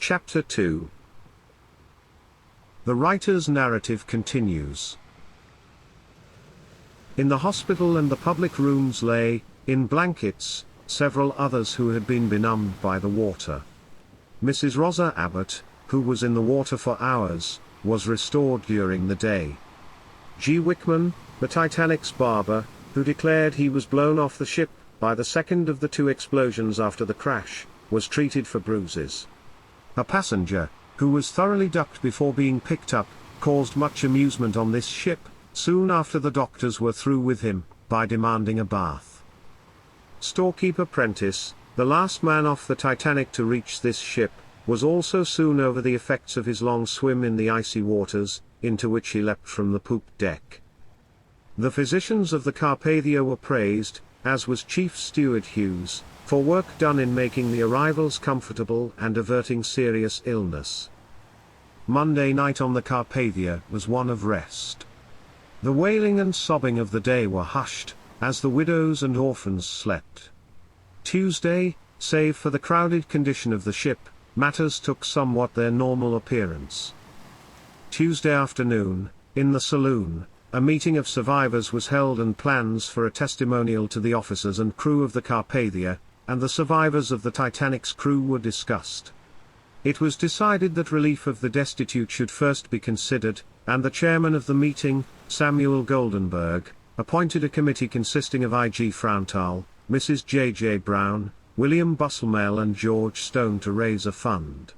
Chapter 2. The writer's narrative continues. In the hospital and the public rooms lay, in blankets, several others who had been benumbed by the water. Mrs. Rosa Abbott, who was in the water for hours, was restored during the day. G. Wickman, the Titanic's barber, who declared he was blown off the ship by the second of the two explosions after the crash, was treated for bruises. A passenger, who was thoroughly ducked before being picked up, caused much amusement on this ship, soon after the doctors were through with him, by demanding a bath. Storekeeper Prentice, the last man off the Titanic to reach this ship, was also soon over the effects of his long swim in the icy waters, into which he leapt from the poop deck. The physicians of the Carpathia were praised, as was Chief Steward Hughes, for work done in making the arrivals comfortable and averting serious illness. Monday night on the Carpathia was one of rest. The wailing and sobbing of the day were hushed, as the widows and orphans slept. Tuesday, save for the crowded condition of the ship, matters took somewhat their normal appearance. Tuesday afternoon, in the saloon, a meeting of survivors was held and plans for a testimonial to the officers and crew of the Carpathia, and the survivors of the Titanic's crew were discussed. It was decided that relief of the destitute should first be considered, and the chairman of the meeting, Samuel Goldenberg, appointed a committee consisting of I.G. Frowntal, Mrs. J.J. Brown, William Busselmell and George Stone to raise a fund.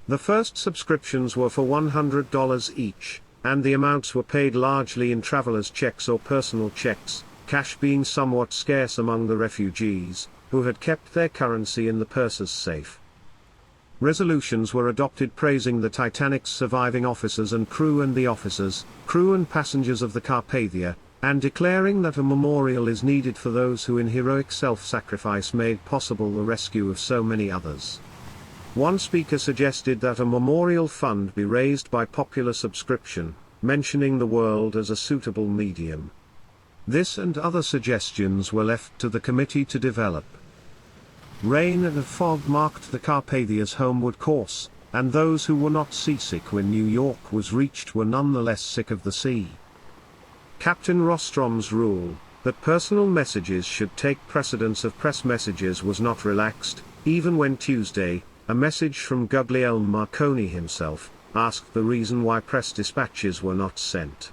The first subscriptions were for $100 each, and the amounts were paid largely in travelers' checks or personal checks, cash being somewhat scarce among the refugees, who had kept their currency in the purser's safe. Resolutions were adopted praising the Titanic's surviving officers and the officers, crew and passengers of the Carpathia, and declaring that a memorial is needed for those who in heroic self-sacrifice made possible the rescue of so many others. One speaker suggested that a memorial fund be raised by popular subscription, mentioning the world as a suitable medium. This and other suggestions were left to the committee to develop. Rain and a fog marked the Carpathia's homeward course, and those who were not seasick when New York was reached were none the less sick of the sea. Captain Rostrom's rule, that personal messages should take precedence of press messages was not relaxed, even when Tuesday, a message from Guglielmo Marconi himself, asked the reason why press dispatches were not sent.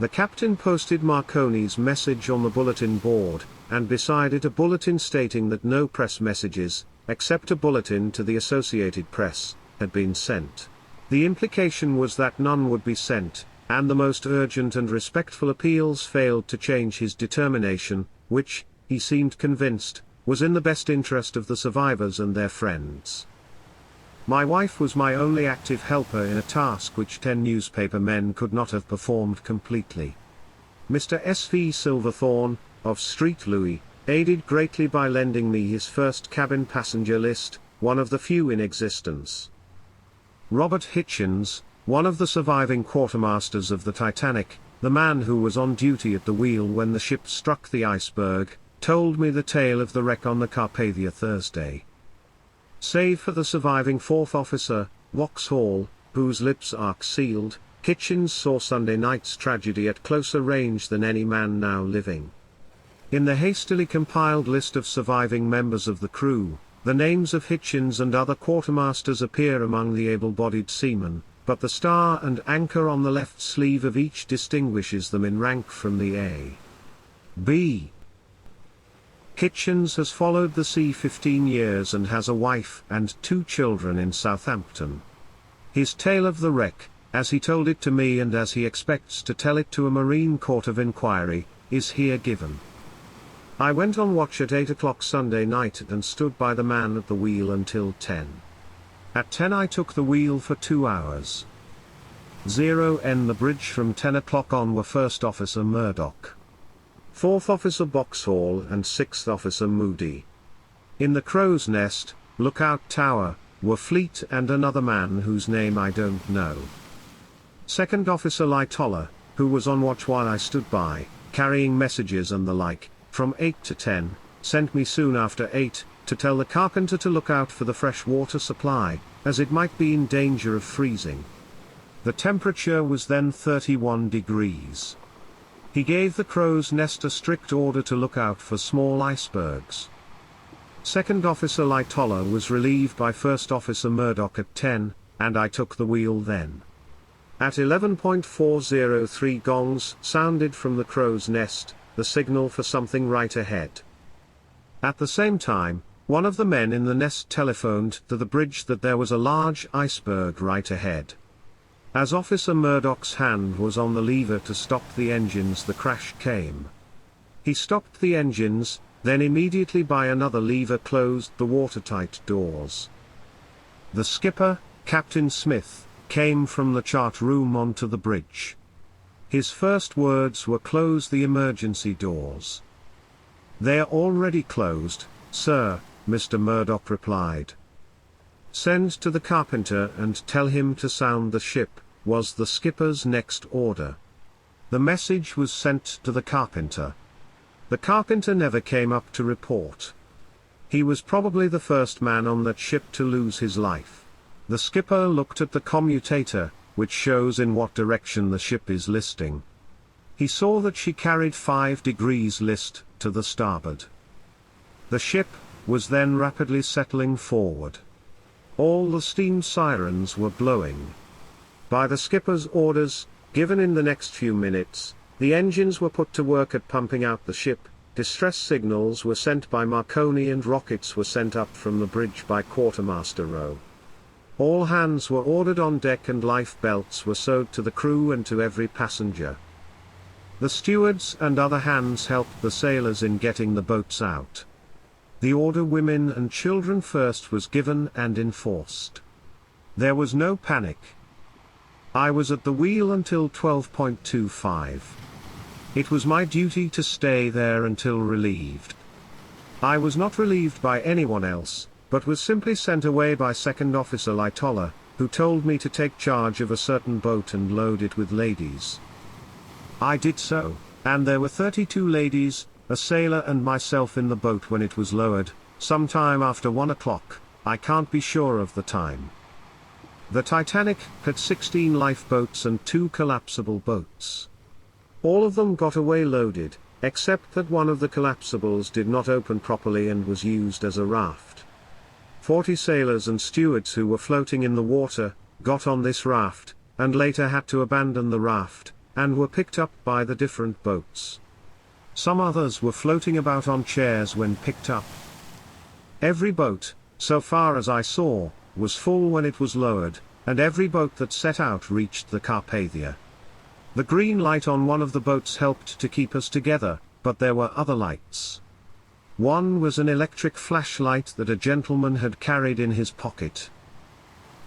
The captain posted Marconi's message on the bulletin board, and beside it a bulletin stating that no press messages, except a bulletin to the Associated Press, had been sent. The implication was that none would be sent, and the most urgent and respectful appeals failed to change his determination, which, he seemed convinced, was in the best interest of the survivors and their friends. My wife was my only active helper in a task which 10 newspaper men could not have performed completely. Mr. S.V. Silverthorne, of Street Louis, aided greatly by lending me his first cabin passenger list, one of the few in existence. Robert Hitchens, one of the surviving quartermasters of the Titanic, the man who was on duty at the wheel when the ship struck the iceberg, told me the tale of the wreck on the Carpathia Thursday. Save for the surviving fourth officer, Vauxhall, whose lips are sealed, Hitchens saw Sunday night's tragedy at closer range than any man now living. In the hastily compiled list of surviving members of the crew, the names of Hitchens and other quartermasters appear among the able-bodied seamen, but the star and anchor on the left sleeve of each distinguishes them in rank from the A.B. Hitchens has followed the sea 15 years and has a wife and 2 children in Southampton. His tale of the wreck, as he told it to me and as he expects to tell it to a Marine Court of Inquiry, is here given. I went on watch at 8 o'clock Sunday night and stood by the man at the wheel until 10. At 10 I took the wheel for 2 hours. 0N the bridge from 10 o'clock on were First Officer Murdoch, 4th Officer Boxhall and 6th Officer Moody. In the crow's nest, lookout tower, were Fleet and another man whose name I don't know. 2nd Officer Lightoller, who was on watch while I stood by, carrying messages and the like, from 8 to 10, sent me soon after 8, to tell the carpenter to look out for the fresh water supply, as it might be in danger of freezing. The temperature was then 31 degrees. He gave the crow's nest a strict order to look out for small icebergs. Second Officer Lightoller was relieved by First Officer Murdoch at 10, and I took the wheel then. At 11:403 gongs sounded from the crow's nest, the signal for something right ahead. At the same time, one of the men in the nest telephoned to the bridge that there was a large iceberg right ahead. As Officer Murdoch's hand was on the lever to stop the engines, the crash came. He stopped the engines, then immediately by another lever closed the watertight doors. The skipper, Captain Smith, came from the chart room onto the bridge. His first words were, "Close the emergency doors." "They're already closed, sir," Mr. Murdoch replied. "Send to the carpenter and tell him to sound the ship," was the skipper's next order. The message was sent to the carpenter. The carpenter never came up to report. He was probably the first man on that ship to lose his life. The skipper looked at the commutator, which shows in what direction the ship is listing. He saw that she carried 5 degrees list to the starboard. The ship was then rapidly settling forward. All the steam sirens were blowing. By the skipper's orders, given in the next few minutes, the engines were put to work at pumping out the ship, distress signals were sent by Marconi and rockets were sent up from the bridge by Quartermaster Rowe. All hands were ordered on deck and life belts were sewed to the crew and to every passenger. The stewards and other hands helped the sailors in getting the boats out. The order women and children first was given and enforced. There was no panic. I was at the wheel until 12:25. It was my duty to stay there until relieved. I was not relieved by anyone else, but was simply sent away by Second Officer Lightoller, who told me to take charge of a certain boat and load it with ladies. I did so, and there were 32 ladies, a sailor and myself in the boat when it was lowered, sometime after 1 o'clock, I can't be sure of the time. The Titanic had 16 lifeboats and 2 collapsible boats. All of them got away loaded, except that one of the collapsibles did not open properly and was used as a raft. 40 sailors and stewards who were floating in the water, got on this raft, and later had to abandon the raft, and were picked up by the different boats. Some others were floating about on chairs when picked up. Every boat, so far as I saw, was full when it was lowered, and every boat that set out reached the Carpathia. The green light on one of the boats helped to keep us together, but there were other lights. One was an electric flashlight that a gentleman had carried in his pocket.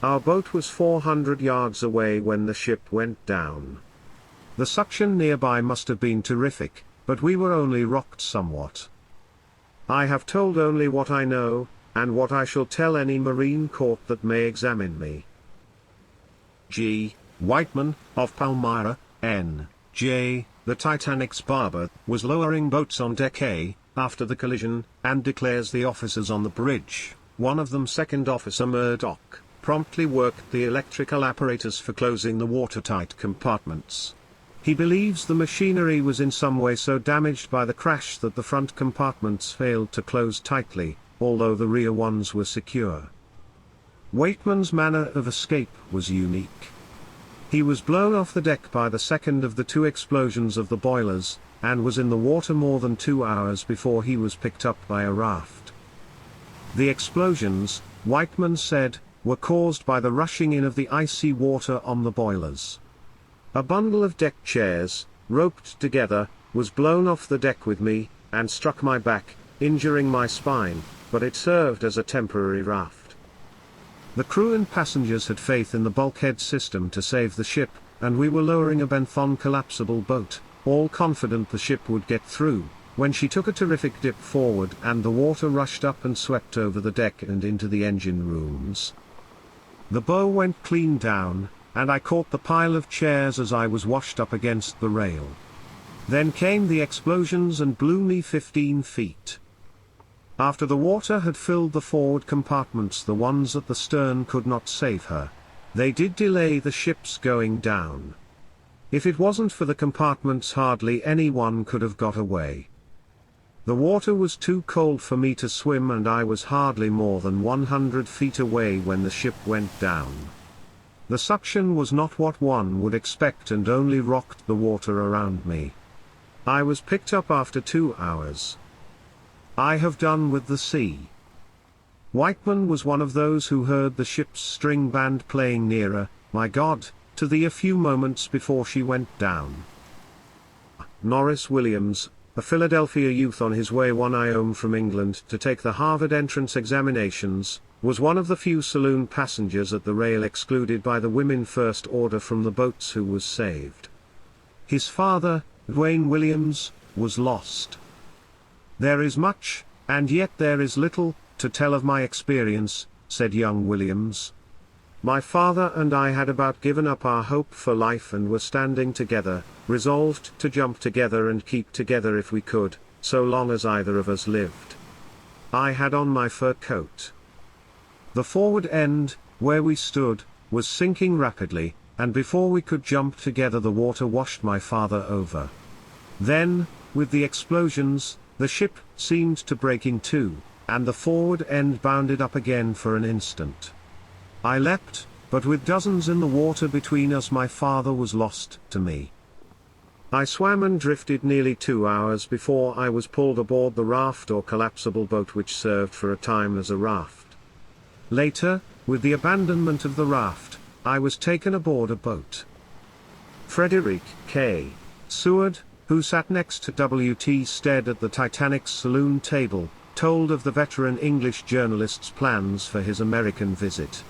Our boat was 400 yards away when the ship went down. The suction nearby must have been terrific, but we were only rocked somewhat. I have told only what I know, and what I shall tell any marine court that may examine me. G. Whiteman, of Palmyra, N.J., the Titanic's barber, was lowering boats on deck A, after the collision, and declares the officers on the bridge, one of them Second Officer Murdoch, promptly worked the electrical apparatus for closing the watertight compartments. He believes the machinery was in some way so damaged by the crash that the front compartments failed to close tightly, although the rear ones were secure. Waitman's manner of escape was unique. He was blown off the deck by the second of the 2 explosions of the boilers, and was in the water more than 2 hours before he was picked up by a raft. The explosions, Whiteman said, were caused by the rushing in of the icy water on the boilers. A bundle of deck chairs, roped together, was blown off the deck with me, and struck my back, injuring my spine, but it served as a temporary raft. The crew and passengers had faith in the bulkhead system to save the ship, and we were lowering a Benthon collapsible boat, all confident the ship would get through, when she took a terrific dip forward and the water rushed up and swept over the deck and into the engine rooms. The bow went clean down, and I caught the pile of chairs as I was washed up against the rail. Then came the explosions and blew me 15 feet. After the water had filled the forward compartments, the ones at the stern could not save her. They did delay the ship's going down. If it wasn't for the compartments, hardly anyone could have got away. The water was too cold for me to swim, and I was hardly more than 100 feet away when the ship went down. The suction was not what one would expect and only rocked the water around me. I was picked up after 2 hours. I have done with the sea. Whiteman was one of those who heard the ship's string band playing nearer, my God, to thee a few moments before she went down. Norris Williams, a Philadelphia youth on his way one home from England to take the Harvard entrance examinations, was one of the few saloon passengers at the rail excluded by the women first order from the boats who was saved. His father, Dwayne Williams, was lost. There is much, and yet there is little, to tell of my experience, said young Williams. My father and I had about given up our hope for life and were standing together, resolved to jump together and keep together if we could, so long as either of us lived. I had on my fur coat. The forward end, where we stood, was sinking rapidly, and before we could jump together the water washed my father over. Then, with the explosions, the ship seemed to break in two, and the forward end bounded up again for an instant. I leapt, but with dozens in the water between us my father was lost to me. I swam and drifted nearly 2 hours before I was pulled aboard the raft or collapsible boat which served for a time as a raft. Later, with the abandonment of the raft, I was taken aboard a boat. Frederick K. Seward, who sat next to W.T. Stead at the Titanic's saloon table, told of the veteran English journalist's plans for his American visit.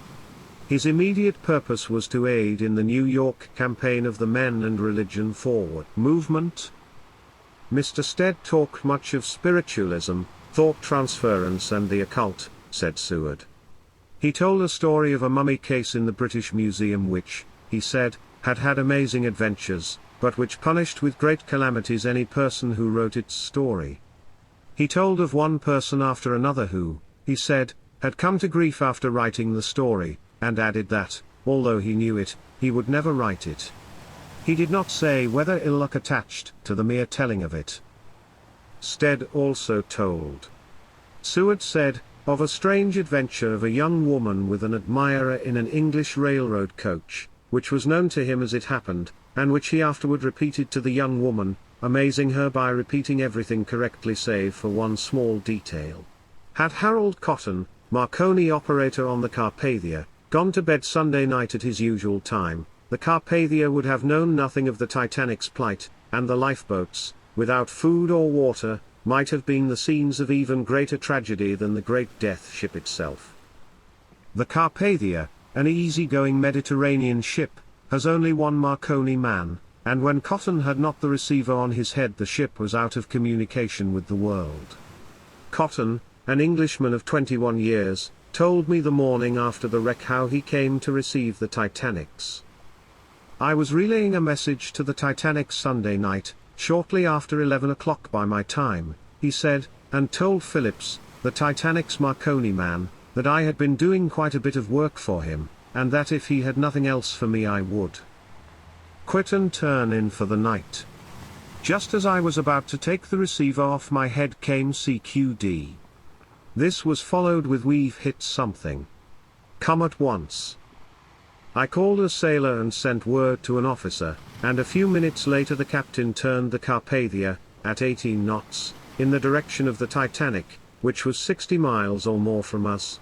His immediate purpose was to aid in the New York campaign of the Men and Religion Forward movement. Mr. Stead talked much of spiritualism, thought transference and the occult, said Seward. He told a story of a mummy case in the British Museum which, he said, had had amazing adventures, but which punished with great calamities any person who wrote its story. He told of one person after another who, he said, had come to grief after writing the story, and added that, although he knew it, he would never write it. He did not say whether ill luck attached to the mere telling of it. Stead also told. Seward said, of a strange adventure of a young woman with an admirer in an English railroad coach, which was known to him as it happened, and which he afterward repeated to the young woman, amazing her by repeating everything correctly save for one small detail. Had Harold Cotton, Marconi operator on the Carpathia, gone to bed Sunday night at his usual time, the Carpathia would have known nothing of the Titanic's plight, and the lifeboats, without food or water, might have been the scenes of even greater tragedy than the Great Death Ship itself. The Carpathia, an easy-going Mediterranean ship, has only one Marconi man, and when Cotton had not the receiver on his head the ship was out of communication with the world. Cotton, an Englishman of 21 years, told me the morning after the wreck how he came to receive the Titanics. I was relaying a message to the Titanic Sunday night, shortly after 11 o'clock by my time, he said, and told Phillips, the Titanic's Marconi man, that I had been doing quite a bit of work for him, and that if he had nothing else for me I would quit and turn in for the night. Just as I was about to take the receiver off my head came CQD. This was followed with "We've hit something. Come at once." I called a sailor and sent word to an officer, and a few minutes later the captain turned the Carpathia, at 18 knots, in the direction of the Titanic, which was 60 miles or more from us.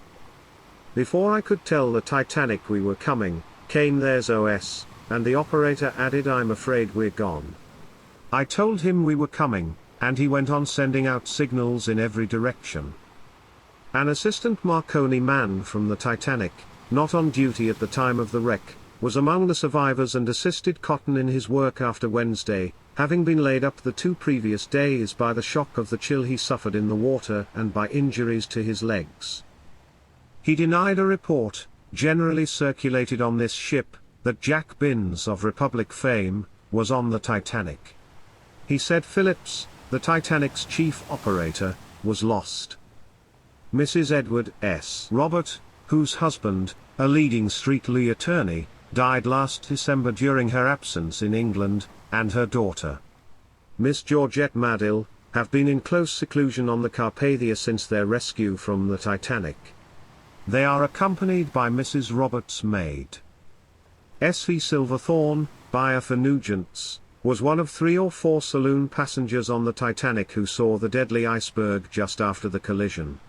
Before I could tell the Titanic we were coming, came their SOS, and the operator added, "I'm afraid we're gone." I told him we were coming, and he went on sending out signals in every direction. An assistant Marconi man from the Titanic, not on duty at the time of the wreck, was among the survivors and assisted Cotton in his work after Wednesday, having been laid up the 2 previous days by the shock of the chill he suffered in the water and by injuries to his legs. He denied a report, generally circulated on this ship, that Jack Binns of Republic fame, was on the Titanic. He said Phillips, the Titanic's chief operator, was lost. Mrs. Edward S. Robert, whose husband, a leading street-law attorney, died last December during her absence in England, and her daughter, Miss Georgette Madill, have been in close seclusion on the Carpathia since their rescue from the Titanic. They are accompanied by Mrs. Roberts' maid. S.V. Silverthorne, buyer for Nugent's, was one of 3 or 4 saloon passengers on the Titanic who saw the deadly iceberg just after the collision.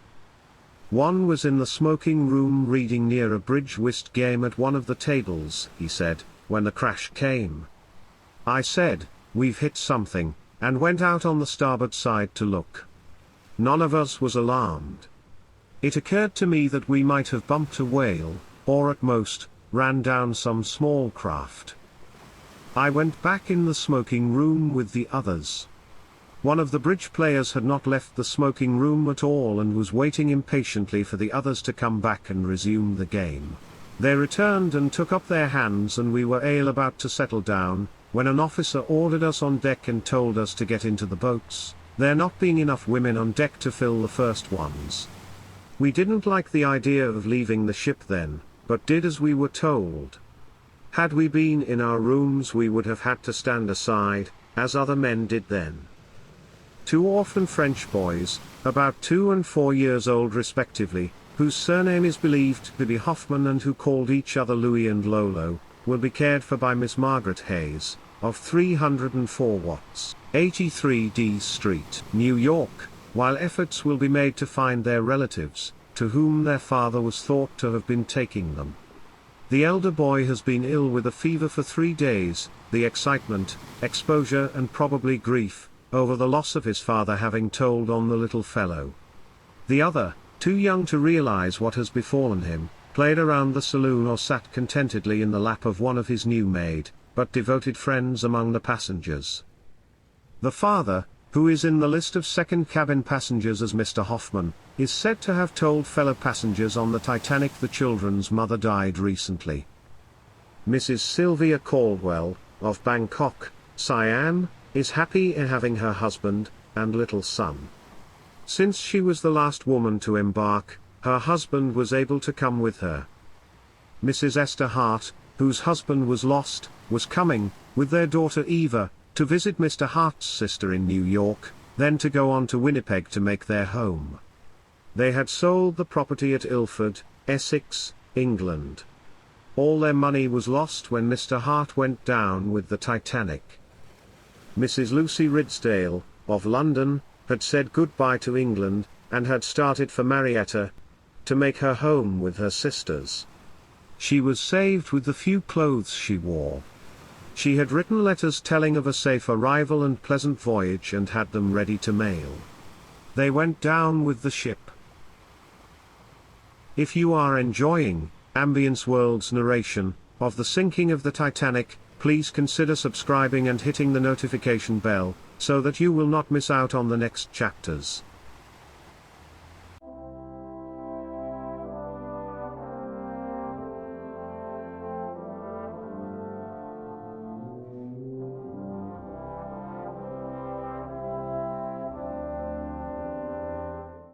One was in the smoking room reading near a bridge whist game at one of the tables, he said, when the crash came. I said, "We've hit something," and went out on the starboard side to look. None of us was alarmed. It occurred to me that we might have bumped a whale, or at most, ran down some small craft. I went back in the smoking room with the others. One of the bridge players had not left the smoking room at all and was waiting impatiently for the others to come back and resume the game. They returned and took up their hands, and we were about to settle down, when an officer ordered us on deck and told us to get into the boats, there not being enough women on deck to fill the first ones. We didn't like the idea of leaving the ship then, but did as we were told. Had we been in our rooms we would have had to stand aside, as other men did then. 2 orphan French boys, about 2 and 4 years old respectively, whose surname is believed to be Hoffman and who called each other Louis and Lolo, will be cared for by Miss Margaret Hayes, of 304 Watts, 83 D Street, New York, while efforts will be made to find their relatives, to whom their father was thought to have been taking them. The elder boy has been ill with a fever for 3 days, the excitement, exposure and probably grief, over the loss of his father having told on the little fellow. The other, too young to realize what has befallen him, played around the saloon or sat contentedly in the lap of one of his new-made, but devoted friends among the passengers. The father, who is in the list of second cabin passengers as Mr. Hoffman, is said to have told fellow passengers on the Titanic the children's mother died recently. Mrs. Sylvia Caldwell, of Bangkok, Siam, is happy in having her husband and little son. Since she was the last woman to embark, her husband was able to come with her. Mrs. Esther Hart, whose husband was lost, was coming, with their daughter Eva, to visit Mr. Hart's sister in New York, then to go on to Winnipeg to make their home. They had sold the property at Ilford, Essex, England. All their money was lost when Mr. Hart went down with the Titanic. Mrs. Lucy Ridsdale, of London, had said goodbye to England, and had started for Marietta, to make her home with her sisters. She was saved with the few clothes she wore. She had written letters telling of a safe arrival and pleasant voyage and had them ready to mail. They went down with the ship. If you are enjoying Ambience World's narration of the sinking of the Titanic, please consider subscribing and hitting the notification bell, so that you will not miss out on the next chapters.